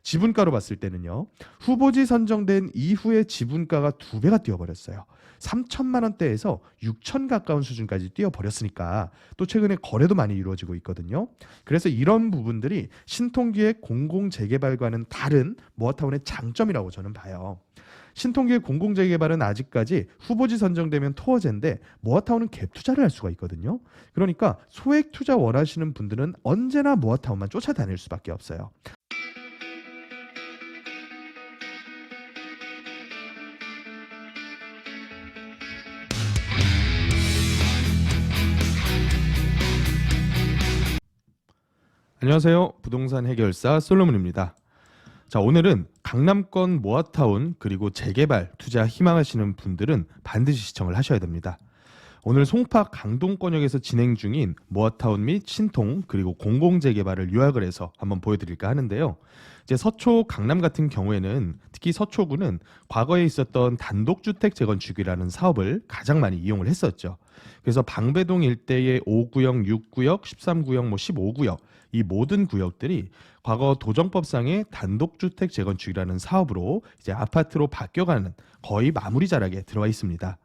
지분가로 봤을 때는요. 후보지 선정된 이후에 지분가가 2배가 뛰어버렸어요. 3천만 원대에서 6천 가까운 수준까지 뛰어버렸으니까 또 최근에 거래도 많이 이루어지고 있거든요. 그래서 이런 부분들이 신통기의 공공재개발과는 다른 모아타운의 장점이라고 저는 봐요. 신통기의 공공재개발은 아직까지 후보지 선정되면 토어제인데 모아타운은 갭 투자를 할 수가 있거든요. 그러니까 소액 투자 원하시는 분들은 언제나 모아타운만 쫓아다닐 수밖에 없어요. 안녕하세요. 부동산 해결사 솔로몬입니다. 자, 오늘은 강남권 모아타운 그리고 재개발 투자 희망하시는 분들은 반드시 시청을 하셔야 됩니다. 오늘 송파 강동권역에서 진행 중인 모아타운 및 신통 그리고 공공재개발을 요약을 해서 한번 보여드릴까 하는데요. 이제 서초 강남 같은 경우에는 특히 서초구는 과거에 있었던 단독주택 재건축이라는 사업을 가장 많이 이용을 했었죠. 그래서 방배동 일대의 5구역, 6구역, 13구역, 15구역 이 모든 구역들이 과거 도정법상의 단독주택 재건축이라는 사업으로 이제 아파트로 바뀌어가는 거의 마무리 자락에 들어와 있습니다.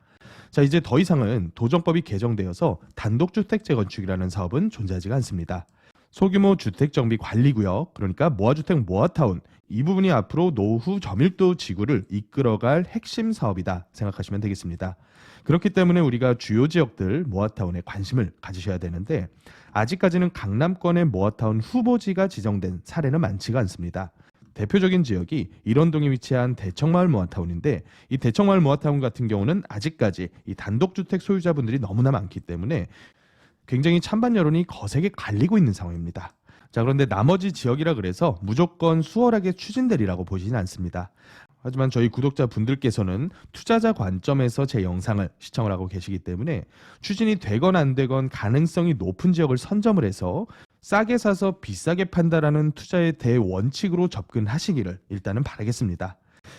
자, 이제 더 이상은 도정법이 개정되어서 단독주택 재건축이라는 사업은 존재하지가 않습니다. 소규모 주택정비관리구역, 그러니까 모아주택 모아타운, 이 부분이 앞으로 노후 저밀도 지구를 이끌어갈 핵심 사업이다 생각하시면 되겠습니다. 그렇기 때문에 우리가 주요 지역들 모아타운에 관심을 가지셔야 되는데 아직까지는 강남권의 모아타운 후보지가 지정된 사례는 많지가 않습니다. 대표적인 지역이 일원동에 위치한 대청마을 모아타운인데 이 대청마을 모아타운 같은 경우는 아직까지 이 단독주택 소유자분들이 너무나 많기 때문에 굉장히 찬반 여론이 거세게 갈리고 있는 상황입니다. 자, 그런데 나머지 지역이라 그래서 무조건 수월하게 추진되리라고 보시진 않습니다. 하지만 저희 구독자분들께서는 투자자 관점에서 제 영상을 시청을 하고 계시기 때문에 추진이 되건 안 되건 가능성이 높은 지역을 선점을 해서 싸게 사서 비싸게 판다라는 투자의 대원칙으로 접근하시기를 일단은 바라겠습니다.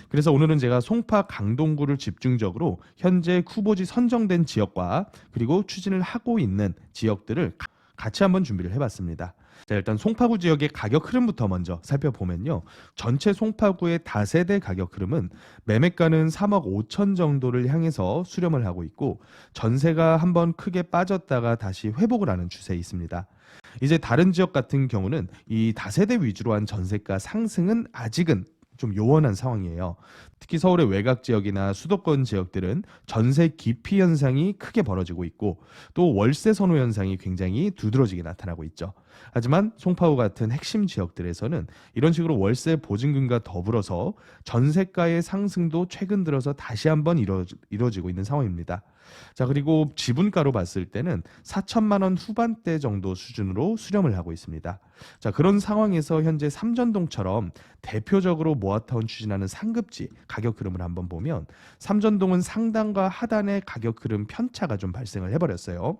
그래서 오늘은 제가 송파 강동구를 집중적으로 현재 후보지 선정된 지역과 그리고 추진을 하고 있는 지역들을 같이 한번 준비를 해봤습니다. 자, 일단 송파구 지역의 가격 흐름부터 먼저 살펴보면요. 전체 송파구의 다세대 가격 흐름은 매매가는 3억 5천 정도를 향해서 수렴을 하고 있고 전세가 한번 크게 빠졌다가 다시 회복을 하는 추세에 있습니다. 이제 다른 지역 같은 경우는 이 다세대 위주로 한 전세가 상승은 아직은 좀 요원한 상황이에요. 특히 서울의 외곽 지역이나 수도권 지역들은 전세 기피 현상이 크게 벌어지고 있고 또 월세 선호 현상이 굉장히 두드러지게 나타나고 있죠. 하지만 송파구 같은 핵심 지역들에서는 이런 식으로 월세 보증금과 더불어서 전세가의 상승도 최근 들어서 다시 한번 이루어지고 있는 상황입니다. 자, 그리고 지분가로 봤을 때는 4천만 원 후반대 정도 수준으로 수렴을 하고 있습니다. 자, 그런 상황에서 현재 삼전동처럼 대표적으로 모아타운 추진하는 상급지 가격 흐름을 한번 보면 삼전동은 상단과 하단의 가격 흐름 편차가 좀 발생을 해버렸어요.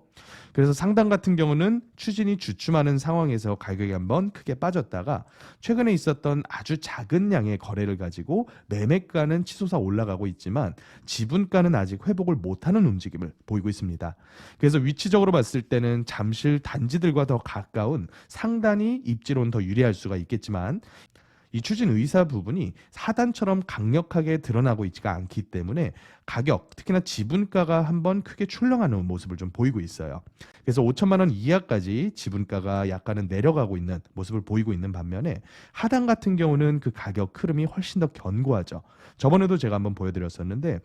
그래서 상단 같은 경우는 추진이 주춤하는 상황에서 가격이 한번 크게 빠졌다가 최근에 있었던 아주 작은 양의 거래를 가지고 매매가는 치솟아 올라가고 있지만 지분가는 아직 회복을 못하는 움직임을 보이고 있습니다. 그래서 위치적으로 봤을 때는 잠실 단지들과 더 가까운 상단이 입지로는 더 유리할 수가 있겠지만 이 추진 의사 부분이 하단처럼 강력하게 드러나고 있지가 않기 때문에 가격, 특히나 지분가가 한번 크게 출렁하는 모습을 좀 보이고 있어요. 그래서 5천만 원 이하까지 지분가가 약간은 내려가고 있는 모습을 보이고 있는 반면에 하단 같은 경우는 그 가격 흐름이 훨씬 더 견고하죠. 저번에도 제가 한번 보여드렸었는데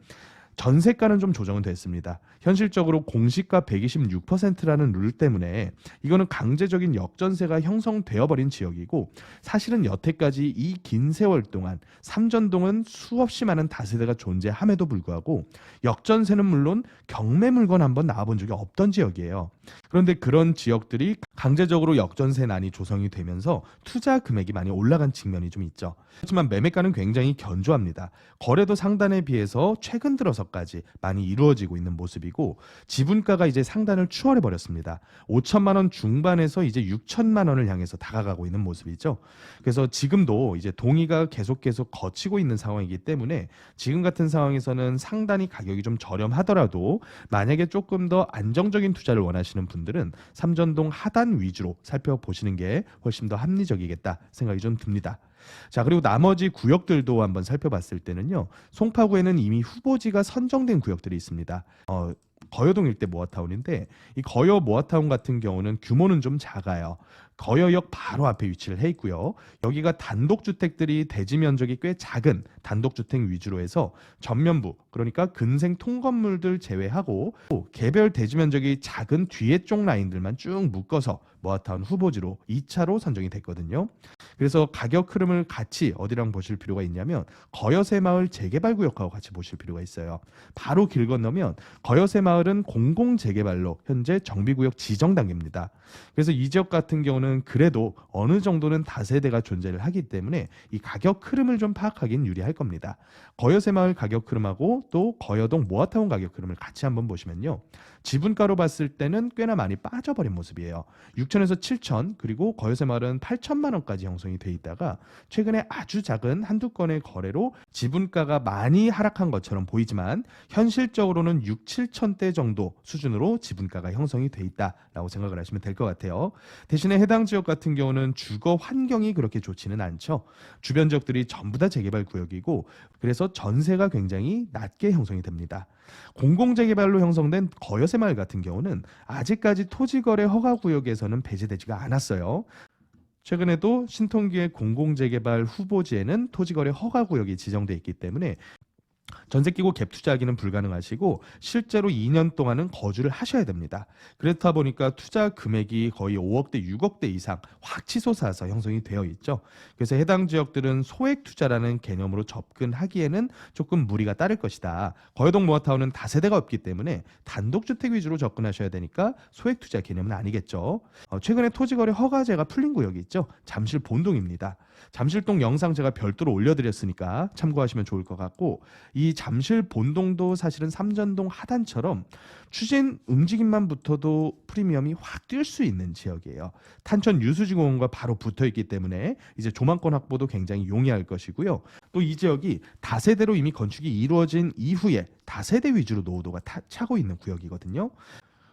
전세가는 좀 조정은 됐습니다. 현실적으로 공시가 126%라는 룰 때문에 이거는 강제적인 역전세가 형성되어 버린 지역이고 사실은 여태까지 이 긴 세월 동안 삼전동은 수없이 많은 다세대가 존재함에도 불구하고 역전세는 물론 경매 물건 한번 나와본 적이 없던 지역이에요. 그런데 그런 지역들이 강제적으로 역전세난이 조성이 되면서 투자 금액이 많이 올라간 측면이 좀 있죠. 하지만 매매가는 굉장히 견조합니다. 거래도 상단에 비해서 최근 들어서까지 많이 이루어지고 있는 모습이고 지분가가 이제 상단을 추월해 버렸습니다. 5천만 원 중반에서 이제 6천만 원을 향해서 다가가고 있는 모습이죠. 그래서 지금도 이제 동의가 계속 거치고 있는 상황이기 때문에 지금 같은 상황에서는 상단이 가격이 좀 저렴하더라도 만약에 조금 더 안정적인 투자를 원하시는 분들은 삼전동 하단 위주로 살펴보시는 게 훨씬 더 합리적이겠다 생각이 좀 듭니다. 자, 그리고 나머지 구역들도 한번 살펴봤을 때는요. 송파구에는 이미 후보지가 선정된 구역들이 있습니다. 거여동 일대 모아타운인데 이 거여 모아타운 같은 경우는 규모는 좀 작아요. 거여역 바로 앞에 위치를 해 있고요. 여기가 단독주택들이 대지 면적이 꽤 작은 단독주택 위주로 해서 전면부 그러니까 근생 통건물들 제외하고 개별 대지 면적이 작은 뒤에 쪽 라인들만 쭉 묶어서 모아타운 후보지로 2차로 선정이 됐거든요. 그래서 가격 흐름을 같이 어디랑 보실 필요가 있냐면 거여새마을 재개발구역하고 같이 보실 필요가 있어요. 바로 길 건너면 거여새마을은 공공재개발로 현재 정비구역 지정 단계입니다. 그래서 이 지역 같은 경우는 그래도 어느 정도는 다세대가 존재를 하기 때문에 이 가격 흐름을 좀 파악하기는 유리할 겁니다. 거여새마을 가격 흐름하고 또 거여동 모아타운 가격 흐름을 같이 한번 보시면요. 지분가로 봤을 때는 꽤나 많이 빠져버린 모습이에요. 6천에서 7천 그리고 거여새마을은 8천만 원까지 형성이 돼 있다가 최근에 아주 작은 한두 건의 거래로 지분가가 많이 하락한 것처럼 보이지만 현실적으로는 6, 7천대 정도 수준으로 지분가가 형성이 돼 있다라고 생각을 하시면 될 것 같아요. 대신에 해당 지역 같은 경우는 주거 환경이 그렇게 좋지는 않죠. 주변 지역들이 전부 다 재개발 구역이고 그래서 전세가 굉장히 낮게 형성이 됩니다. 공공재개발로 형성된 거여새마을 같은 경우는 아직까지 토지거래 허가구역에서는 배제되지가 않았어요. 최근에도 신통기의 공공재개발 후보지에는 토지거래 허가구역이 지정돼 있기 때문에 전세 끼고 갭 투자하기는 불가능하시고 실제로 2년 동안은 거주를 하셔야 됩니다. 그렇다 보니까 투자 금액이 거의 5억대, 6억대 이상 확 치솟아서 형성이 되어 있죠. 그래서 해당 지역들은 소액 투자라는 개념으로 접근하기에는 조금 무리가 따를 것이다. 거여동 모아타운은 다세대가 없기 때문에 단독주택 위주로 접근하셔야 되니까 소액 투자 개념은 아니겠죠. 최근에 토지거래 허가제가 풀린 구역이 있죠. 잠실 본동입니다. 잠실동 영상 제가 별도로 올려드렸으니까 참고하시면 좋을 것 같고 이 잠실 본동도 사실은 삼전동 하단처럼 추진 움직임만 붙어도 프리미엄이 확 뛸 수 있는 지역이에요. 탄천 유수지공원과 바로 붙어 있기 때문에 이제 조망권 확보도 굉장히 용이할 것이고요. 또 이 지역이 다세대로 이미 건축이 이루어진 이후에 다세대 위주로 노후도가 차고 있는 구역이거든요.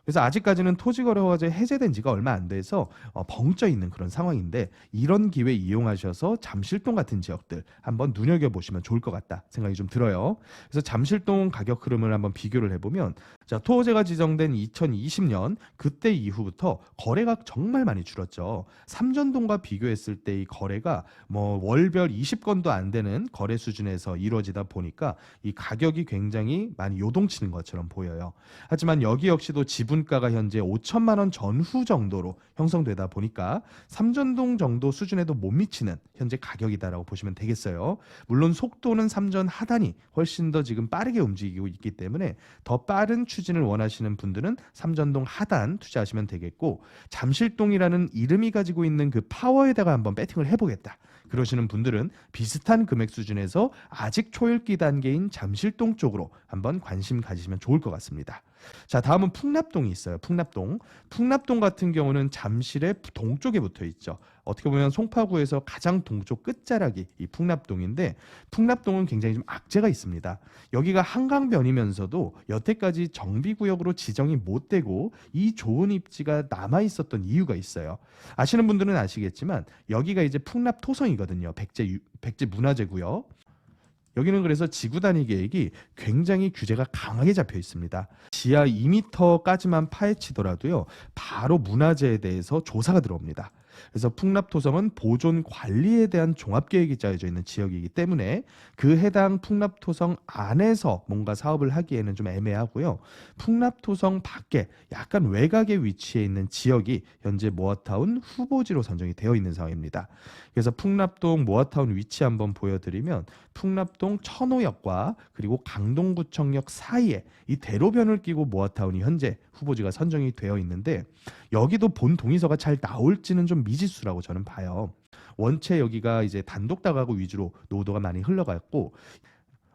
그래서 아직까지는 토지거래 허가제 해제된 지가 얼마 안 돼서 벙쪄 있는 그런 상황인데 이런 기회 이용하셔서 잠실동 같은 지역들 한번 눈여겨보시면 좋을 것 같다 생각이 좀 들어요. 그래서 잠실동 가격 흐름을 한번 비교를 해보면 자, 토호제가 지정된 2020년 그때 이후부터 거래가 정말 많이 줄었죠. 삼전동과 비교했을 때 이 거래가 뭐 월별 20건도 안 되는 거래 수준에서 이루어지다 보니까 이 가격이 굉장히 많이 요동치는 것처럼 보여요. 하지만 여기 역시도 지분가가 현재 5천만 원 전후 정도로 형성되다 보니까 삼전동 정도 수준에도 못 미치는 현재 가격이다라고 보시면 되겠어요. 물론 속도는 삼전 하단이 훨씬 더 지금 빠르게 움직이고 있기 때문에 더 빠른 추진을 원하시는 분들은 삼전동 하단 투자하시면 되겠고 잠실동이라는 이름이 가지고 있는 그 파워에다가 한번 배팅을 해보겠다. 그러시는 분들은 비슷한 금액 수준에서 아직 초읽기 단계인 잠실동 쪽으로 한번 관심 가지시면 좋을 것 같습니다. 자, 다음은 풍납동이 있어요. 풍납동. 풍납동 같은 경우는 잠실의 동쪽에 붙어 있죠. 어떻게 보면 송파구에서 가장 동쪽 끝자락이 이 풍납동인데 풍납동은 굉장히 좀 악재가 있습니다. 여기가 한강변이면서도 여태까지 정비구역으로 지정이 못 되고 이 좋은 입지가 남아 있었던 이유가 있어요. 아시는 분들은 아시겠지만 여기가 이제 풍납토성이거든요. 백제 문화재구역. 여기는 그래서 지구 단위 계획이 굉장히 규제가 강하게 잡혀 있습니다. 지하 2m까지만 파헤치더라도요, 바로 문화재에 대해서 조사가 들어옵니다. 그래서 풍납토성은 보존 관리에 대한 종합계획이 짜여져 있는 지역이기 때문에 그 해당 풍납토성 안에서 뭔가 사업을 하기에는 좀 애매하고요. 풍납토성 밖에 약간 외곽에 위치해 있는 지역이 현재 모아타운 후보지로 선정이 되어 있는 상황입니다. 그래서 풍납동 모아타운 위치 한번 보여드리면 풍납동 천호역과 그리고 강동구청역 사이에 이 대로변을 끼고 모아타운이 현재 후보지가 선정이 되어 있는데 여기도 본 동의서가 잘 나올지는 좀 미지수라고 저는 봐요. 원체 여기가 이제 단독 다가구 위주로 노후도가 많이 흘러갔고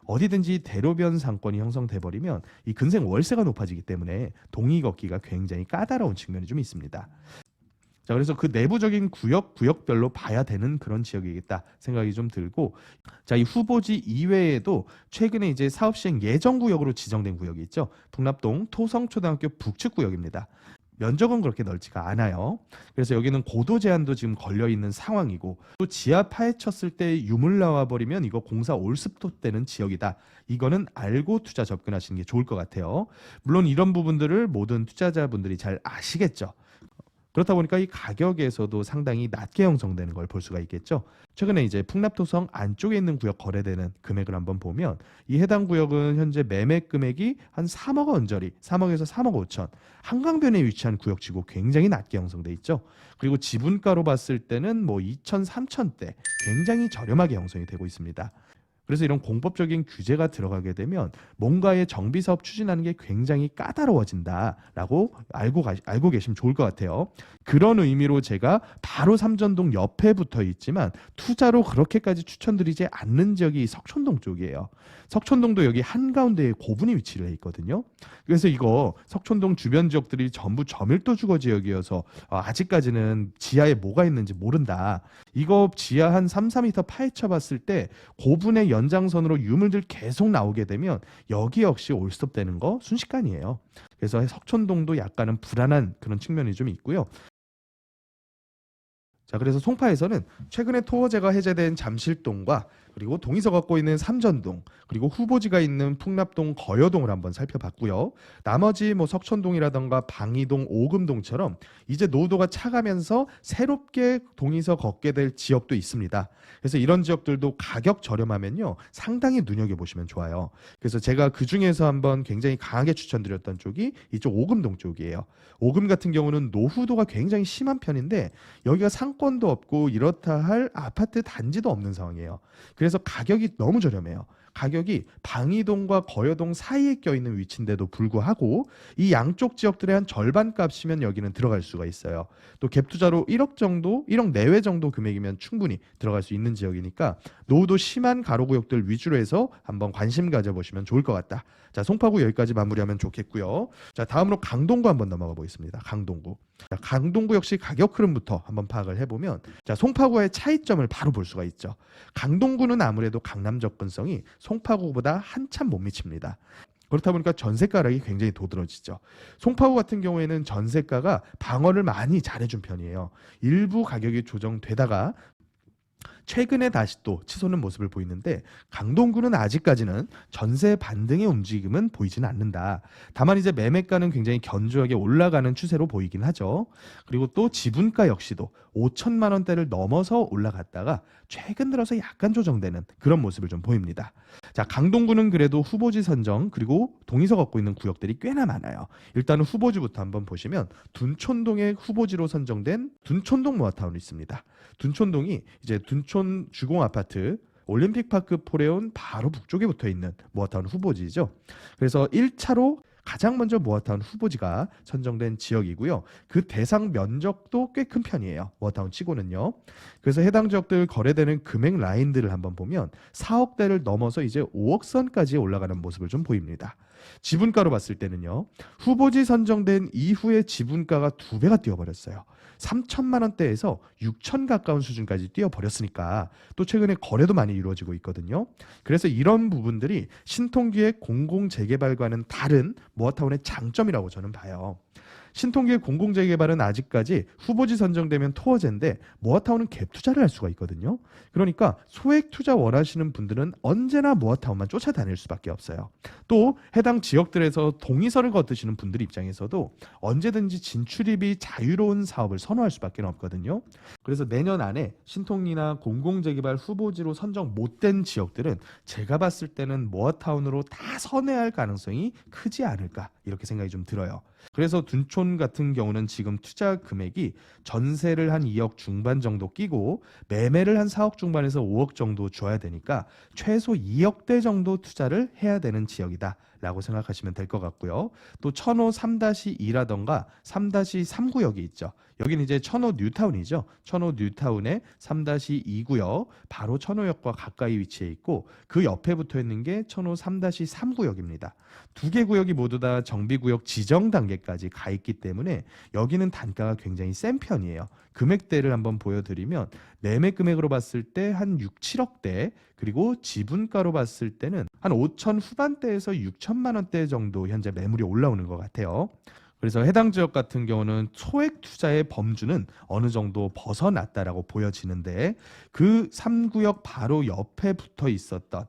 어디든지 대로변 상권이 형성돼 버리면 이 근생 월세가 높아지기 때문에 동의 걷기가 굉장히 까다로운 측면이 좀 있습니다. 자, 그래서 그 내부적인 구역별로 봐야 되는 그런 지역이겠다 생각이 좀 들고, 자, 이 후보지 이외에도 최근에 이제 사업 시행 예정 구역으로 지정된 구역이 있죠. 풍납동 토성초등학교 북측 구역입니다. 면적은 그렇게 넓지가 않아요. 그래서 여기는 고도 제한도 지금 걸려 있는 상황이고 또 지하 파헤쳤을 때 유물 나와 버리면 이거 공사 올스톱 되는 지역이다. 이거는 알고 투자 접근하시는 게 좋을 것 같아요. 물론 이런 부분들을 모든 투자자분들이 잘 아시겠죠. 그렇다 보니까 이 가격에서도 상당히 낮게 형성되는 걸 볼 수가 있겠죠. 최근에 이제 풍납토성 안쪽에 있는 구역 거래되는 금액을 한번 보면 이 해당 구역은 현재 매매 금액이 한 3억 언저리, 3억에서 3억 5천. 한강변에 위치한 구역치고 굉장히 낮게 형성돼 있죠. 그리고 지분가로 봤을 때는 뭐 2천, 3천대 굉장히 저렴하게 형성이 되고 있습니다. 그래서 이런 공법적인 규제가 들어가게 되면 뭔가의 정비 사업 추진하는 게 굉장히 까다로워진다라고 알고 계시면 좋을 것 같아요. 그런 의미로 제가 바로 삼전동 옆에 붙어 있지만 투자로 그렇게까지 추천드리지 않는 지역이 석촌동 쪽이에요. 석촌동도 여기 한가운데에 고분이 위치를 해 있거든요. 그래서 이거 석촌동 주변 지역들이 전부 저밀도 주거 지역이어서 아직까지는 지하에 뭐가 있는지 모른다. 이거 지하 한 3, 4m 파헤쳐 봤을 때 고분의 연장선으로 유물들 계속 나오게 되면 여기 역시 올스톱 되는 거 순식간이에요. 그래서 석촌동도 약간은 불안한 그런 측면이 좀 있고요. 자, 그래서 송파에서는 최근에 토어제가 해제된 잠실동과 그리고 동의서 갖고 있는 삼전동, 그리고 후보지가 있는 풍납동, 거여동을 한번 살펴봤고요. 나머지 뭐 석촌동이라던가 방이동, 오금동처럼 이제 노도가 차가면서 새롭게 동의서 걷게 될 지역도 있습니다. 그래서 이런 지역들도 가격 저렴하면요, 상당히 눈여겨보시면 좋아요. 그래서 제가 그 중에서 한번 굉장히 강하게 추천드렸던 쪽이 이쪽 오금동 쪽이에요. 오금 같은 경우는 노후도가 굉장히 심한 편인데 여기가 상권도 없고 이렇다 할 아파트 단지도 없는 상황이에요. 그래서 가격이 너무 저렴해요. 가격이 방이동과 거여동 사이에 껴있는 위치인데도 불구하고 이 양쪽 지역들의 한 절반 값이면 여기는 들어갈 수가 있어요. 또 갭 투자로 1억 정도, 1억 내외 정도 금액이면 충분히 들어갈 수 있는 지역이니까 노후도 심한 가로구역들 위주로 해서 한번 관심 가져보시면 좋을 것 같다. 자, 송파구 여기까지 마무리하면 좋겠고요. 자, 다음으로 강동구 한번 넘어가 보겠습니다. 강동구. 자, 강동구 역시 가격 흐름부터 한번 파악을 해보면 자, 송파구의 차이점을 바로 볼 수가 있죠. 강동구는 아무래도 강남 접근성이 송파구보다 한참 못 미칩니다. 그렇다 보니까 전세가락이 굉장히 도드라지죠. 송파구 같은 경우에는 전세가가 방어를 많이 잘해준 편이에요. 일부 가격이 조정되다가 최근에 다시 또 치솟는 모습을 보이는데 강동구는 아직까지는 전세 반등의 움직임은 보이지는 않는다. 다만 이제 매매가는 굉장히 견조하게 올라가는 추세로 보이긴 하죠. 그리고 또 지분가 역시도 5천만 원대를 넘어서 올라갔다가 최근 들어서 약간 조정되는 그런 모습을 좀 보입니다. 자, 강동구는 그래도 후보지 선정 그리고 동의서 갖고 있는 구역들이 꽤나 많아요. 일단은 후보지부터 한번 보시면 둔촌동의 후보지로 선정된 둔촌동 모아타운이 있습니다. 둔촌동이 이제 둔촌 주공 아파트 올림픽파크 포레온 바로 북쪽에 붙어 있는 모아타운 후보지죠. 그래서 1차로 가장 먼저 모아타운 후보지가 선정된 지역이고요. 그 대상 면적도 꽤 큰 편이에요. 모아타운 치고는요. 그래서 해당 지역들 거래되는 금액 라인들을 한번 보면 4억대를 넘어서 이제 5억 선까지 올라가는 모습을 좀 보입니다. 지분가로 봤을 때는요. 후보지 선정된 이후에 지분가가 2배가 뛰어버렸어요. 3천만 원대에서 6천 가까운 수준까지 뛰어버렸으니까 또 최근에 거래도 많이 이루어지고 있거든요. 그래서 이런 부분들이 신통기의 공공재개발과는 다른 모아타운의 장점이라고 저는 봐요. 신통기의 공공재개발은 아직까지 후보지 선정되면 토어제인데 모아타운은 갭 투자를 할 수가 있거든요. 그러니까 소액 투자 원하시는 분들은 언제나 모아타운만 쫓아다닐 수밖에 없어요. 또 해당 지역들에서 동의서를 거두시는 분들 입장에서도 언제든지 진출입이 자유로운 사업을 선호할 수밖에 없거든요. 그래서 내년 안에 신통이나 공공재개발 후보지로 선정 못된 지역들은 제가 봤을 때는 모아타운으로 다 선회할 가능성이 크지 않을까 이렇게 생각이 좀 들어요. 그래서 둔촌 같은 경우는 지금 투자 금액이 전세를 한 2억 중반 정도 끼고 매매를 한 4억 중반에서 5억 정도 줘야 되니까 최소 2억대 정도 투자를 해야 되는 지역이다 라고 생각하시면 될 것 같고요. 또 천호 3-2라던가 3-3구역이 있죠. 여기는 이제 천호 뉴타운이죠. 천호 뉴타운의 3-2구역 바로 천호역과 가까이 위치해 있고 그 옆에 붙어 있는 게 천호 3-3구역입니다. 두 개 구역이 모두 다 정비구역 지정 단계까지 가 있기 때문에 여기는 단가가 굉장히 센 편이에요. 금액대를 한번 보여드리면 매매 금액으로 봤을 때 한 6, 7억대 그리고 지분가로 봤을 때는 한 5천 후반대에서 6천만 원대 정도 현재 매물이 올라오는 것 같아요. 그래서 해당 지역 같은 경우는 소액 투자의 범주는 어느 정도 벗어났다라고 보여지는데 그 3구역 바로 옆에 붙어 있었던,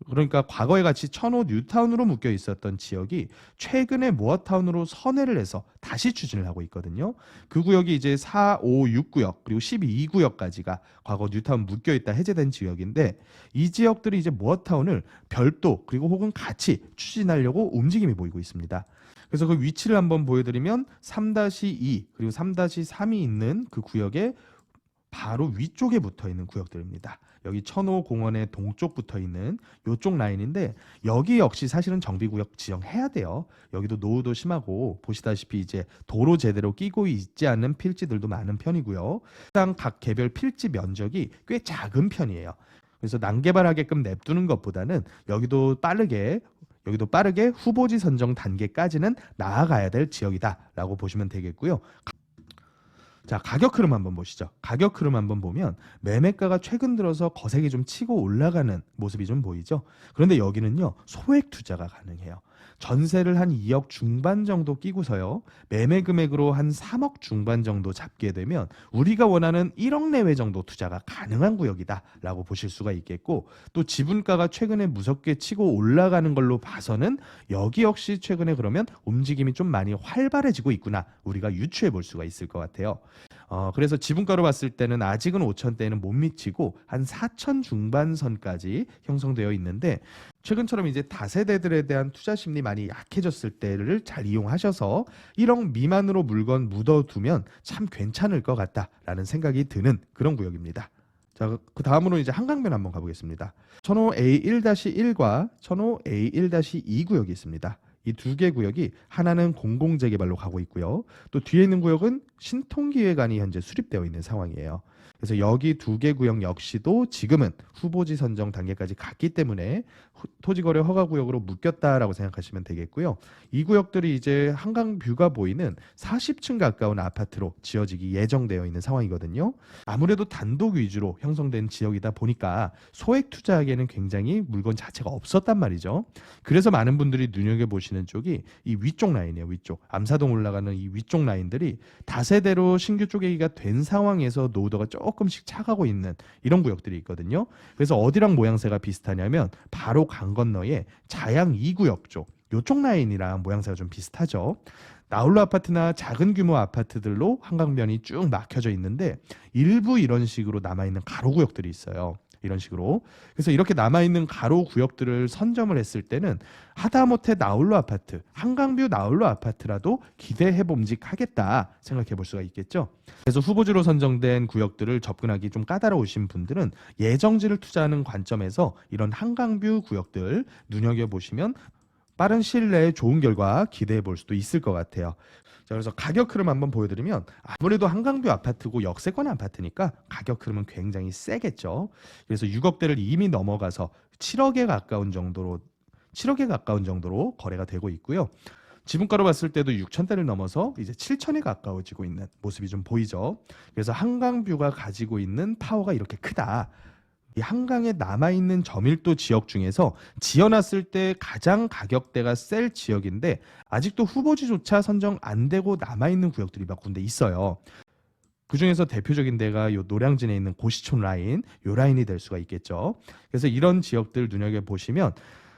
그러니까 과거에 같이 천호 뉴타운으로 묶여 있었던 지역이 최근에 모어타운으로 선회를 해서 다시 추진을 하고 있거든요. 그 구역이 이제 4, 5, 6구역 그리고 12구역까지가 과거 뉴타운 묶여 있다 해제된 지역인데, 이 지역들이 이제 모어타운을 별도 그리고 혹은 같이 추진하려고 움직임이 보이고 있습니다. 그래서 그 위치를 한번 보여드리면 3-2 그리고 3-3이 있는 그 구역의 바로 위쪽에 붙어 있는 구역들입니다. 여기 천호공원의 동쪽 붙어 있는 이쪽 라인인데, 여기 역시 사실은 정비구역 지정해야 돼요. 여기도 노후도 심하고 보시다시피 이제 도로 제대로 끼고 있지 않는 필지들도 많은 편이고요. 해당 각 개별 필지 면적이 꽤 작은 편이에요. 그래서 난개발하게끔 냅두는 것보다는 여기도 빠르게 후보지 선정 단계까지는 나아가야 될 지역이다라고 보시면 되겠고요. 자, 가격 흐름 한번 보시죠. 가격 흐름 한번 보면 매매가가 최근 들어서 거세게 좀 치고 올라가는 모습이 좀 보이죠. 그런데 여기는요, 소액 투자가 가능해요. 전세를 한 2억 중반 정도 끼고서요, 매매 금액으로 한 3억 중반 정도 잡게 되면 우리가 원하는 1억 내외 정도 투자가 가능한 구역이다라고 보실 수가 있겠고, 또 지분가가 최근에 무섭게 치고 올라가는 걸로 봐서는 여기 역시 최근에 그러면 움직임이 좀 많이 활발해지고 있구나, 우리가 유추해 볼 수가 있을 것 같아요. 그래서 지분가로 봤을 때는 아직은 5천대에는 못 미치고 한 4천 중반선까지 형성되어 있는데, 최근처럼 이제 다세대들에 대한 투자 심리 많이 약해졌을 때를 잘 이용하셔서 1억 미만으로 물건 묻어두면 참 괜찮을 것 같다라는 생각이 드는 그런 구역입니다. 자, 그 다음으로 이제 한강변 한번 가보겠습니다. 천호 A1-1과 천호 A1-2 구역이 있습니다. 이 두 개 구역이 하나는 공공재개발로 가고 있고요. 또 뒤에 있는 구역은 신통기획안이 현재 수립되어 있는 상황이에요. 그래서 여기 두 개 구역 역시도 지금은 후보지 선정 단계까지 갔기 때문에 토지거래 허가구역으로 묶였다라고 생각하시면 되겠고요. 이 구역들이 이제 한강 뷰가 보이는 40층 가까운 아파트로 지어지기 예정되어 있는 상황이거든요. 아무래도 단독 위주로 형성된 지역이다 보니까 소액 투자하기에는 굉장히 물건 자체가 없었단 말이죠. 그래서 많은 분들이 눈여겨보시는 쪽이 이 위쪽 라인이에요. 위쪽. 암사동 올라가는 이 위쪽 라인들이 다세대로 신규 쪼개기가 된 상황에서 노후도가 조금씩 차가고 있는 이런 구역들이 있거든요. 그래서 어디랑 모양새가 비슷하냐면 바로 강 건너에 자양 2구역 쪽, 요쪽 라인이랑 모양새가 좀 비슷하죠. 나홀로 아파트나 작은 규모 아파트들로 한강변이 쭉 막혀져 있는데, 일부 이런 식으로 남아있는 가로 구역들이 있어요. 이런 식으로. 그래서 이렇게 남아있는 가로 구역들을 선점을 했을 때는 하다못해 나홀로 아파트, 한강뷰 나홀로 아파트라도 기대해 봄직하겠다 생각해 볼 수가 있겠죠. 그래서 후보지로 선정된 구역들을 접근하기 좀 까다로우신 분들은 예정지를 투자하는 관점에서 이런 한강뷰 구역들 눈여겨보시면 빠른 시일 내에 좋은 결과 기대해 볼 수도 있을 것 같아요. 자, 그래서 가격 흐름 한번 보여드리면 아무래도 한강뷰 아파트고 역세권 아파트니까 가격 흐름은 굉장히 세겠죠. 그래서 6억대를 이미 넘어가서 7억에 가까운 정도로 거래가 되고 있고요. 지분가로 봤을 때도 6천대를 넘어서 이제 7천에 가까워지고 있는 모습이 좀 보이죠. 그래서 한강뷰가 가지고 있는 파워가 이렇게 크다. 이 한강에 남아있는 저밀도 지역 중에서 지어놨을 때 가장 가격대가 셀 지역인데, 아직도 후보지조차 선정 안 되고 남아있는 구역들이 몇 군데 있어요. 그 중에서 대표적인 데가 요 노량진에 있는 고시촌 라인, 요 라인이 될 수가 있겠죠. 그래서 이런 지역들 눈여겨보시면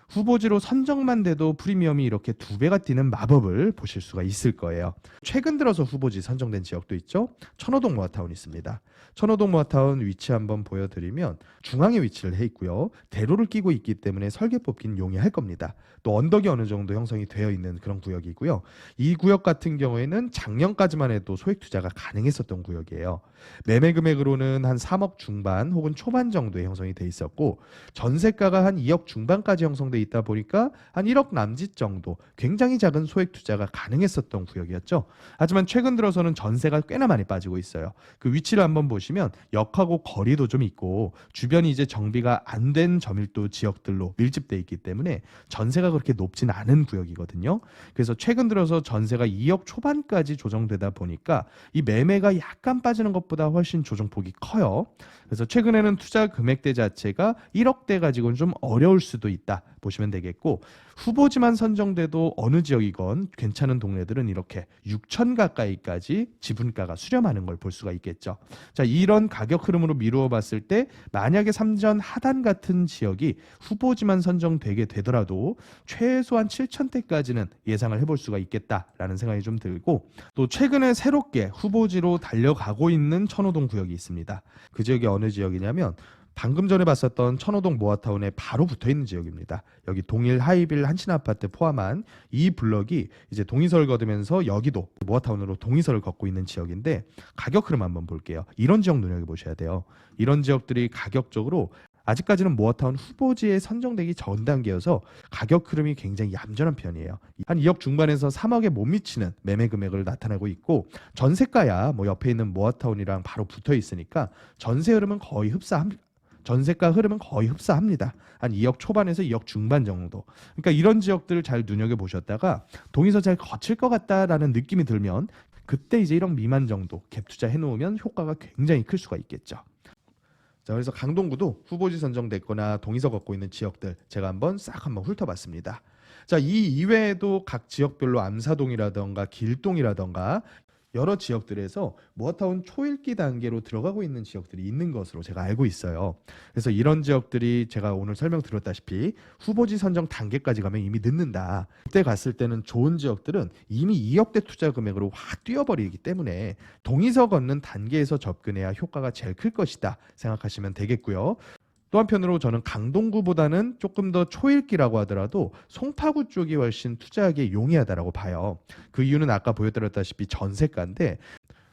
후보지로 선정만 돼도 프리미엄이 이렇게 2배가 뛰는 마법을 보실 수가 있을 거예요. 최근 들어서 후보지 선정된 지역도 있죠. 천호동 모아타운 있습니다. 천호동 모아타운 위치 한번 보여드리면 중앙에 위치를 해 있고요. 대로를 끼고 있기 때문에 설계 뽑기는 용이할 겁니다. 또 언덕이 어느 정도 형성이 되어 있는 그런 구역이고요. 이 구역 같은 경우에는 작년까지만 해도 소액 투자가 가능했었던 구역이에요. 매매 금액으로는 한 3억 중반 혹은 초반 정도에 형성이 돼 있었고, 전세가가 한 2억 중반까지 형성돼 있다 보니까 한 1억 남짓 정도, 굉장히 작은 소액 투자가 가능했었던 구역이었죠. 하지만 최근 들어서는 전세가 꽤나 많이 빠지고 있어요. 그 위치를 한번 보시면 역하고 거리도 좀 있고 주변이 이제 정비가 안 된 저밀도 지역들로 밀집돼 있기 때문에 전세가 그렇게 높진 않은 구역이거든요. 그래서 최근 들어서 전세가 2억 초반까지 조정되다 보니까 이 매매가 약간 빠지는 것보다 훨씬 조정폭이 커요. 그래서 최근에는 투자 금액대 자체가 1억대 가지고는 좀 어려울 수도 있다 보시면 되겠고, 후보지만 선정돼도 어느 지역이건 괜찮은 동네들은 이렇게 6천 가까이까지 지분가가 수렴하는 걸 볼 수가 있겠죠. 자, 이런 가격 흐름으로 미루어 봤을 때 만약에 삼전 하단 같은 지역이 후보지만 선정되게 되더라도 최소한 7천대까지는 예상을 해볼 수가 있겠다라는 생각이 좀 들고, 또 최근에 새롭게 후보지로 달려가고 있는 천호동 구역이 있습니다. 그 지역이 어느 지역이냐면 방금 전에 봤었던 천호동 모아타운에 바로 붙어 있는 지역입니다. 여기 동일 하이빌 한신 아파트 포함한 이 블럭이 이제 동의서를 거두면서 여기도 모아타운으로 동의서를 걷고 있는 지역인데, 가격 흐름 한번 볼게요. 이런 지역 눈여겨보셔야 돼요. 이런 지역들이 가격적으로 아직까지는 모아타운 후보지에 선정되기 전 단계여서 가격 흐름이 굉장히 얌전한 편이에요. 한 2억 중반에서 3억에 못 미치는 매매 금액을 나타내고 있고, 전세가야 뭐 옆에 있는 모아타운이랑 바로 붙어 있으니까 전세가 흐름은 거의 흡사합니다. 한 2억 초반에서 2억 중반 정도. 그러니까 이런 지역들을 잘 눈여겨보셨다가 동의서 잘 거칠 것 같다라는 느낌이 들면 그때 이제 1억 미만 정도 갭 투자 해놓으면 효과가 굉장히 클 수가 있겠죠. 자, 그래서 강동구도 후보지 선정됐거나 동의서 걷고 있는 지역들 제가 한번 훑어봤습니다. 자, 이 이외에도 각 지역별로 암사동이라던가 길동이라던가 여러 지역들에서 모아타운 초읽기 단계로 들어가고 있는 지역들이 있는 것으로 제가 알고 있어요. 그래서 이런 지역들이 제가 오늘 설명드렸다시피 후보지 선정 단계까지 가면 이미 늦는다. 그때 갔을 때는 좋은 지역들은 이미 2억대 투자 금액으로 확 뛰어버리기 때문에 동의서 걷는 단계에서 접근해야 효과가 제일 클 것이다 생각하시면 되겠고요. 또 한편으로 저는 강동구보다는 조금 더 초읽기라고 하더라도 송파구 쪽이 훨씬 투자하기에 용이하다라고 봐요. 그 이유는 아까 보여드렸다시피 전세가인데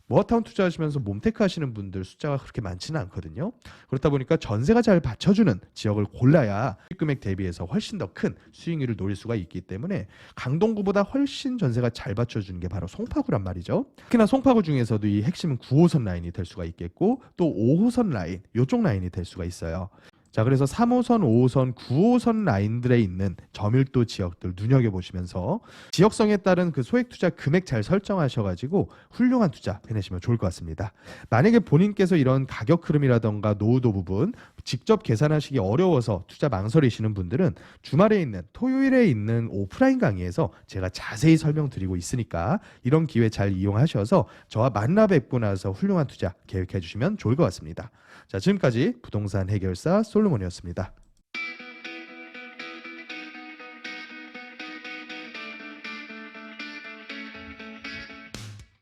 모아타운 투자하시면서 몸테크 하시는 분들 숫자가 그렇게 많지는 않거든요. 그렇다 보니까 전세가 잘 받쳐주는 지역을 골라야 금액 대비해서 훨씬 더 큰 수익률을 노릴 수가 있기 때문에 강동구보다 훨씬 전세가 잘 받쳐주는 게 바로 송파구란 말이죠. 특히나 송파구 중에서도 이 핵심은 9호선 라인이 될 수가 있겠고 또 5호선 라인, 이쪽 라인이 될 수가 있어요. 자, 그래서 3호선, 5호선, 9호선 라인들에 있는 저밀도 지역들 눈여겨보시면서 지역성에 따른 그 소액 투자 금액 잘 설정하셔가지고 훌륭한 투자 해내시면 좋을 것 같습니다. 만약에 본인께서 이런 가격 흐름이라던가 노후도 부분 직접 계산하시기 어려워서 투자 망설이시는 분들은 주말에 있는 토요일에 있는 오프라인 강의에서 제가 자세히 설명드리고 있으니까 이런 기회 잘 이용하셔서 저와 만나 뵙고 나서 훌륭한 투자 계획해 주시면 좋을 것 같습니다. 자, 지금까지 부동산 해결사 솔로몬이었습니다.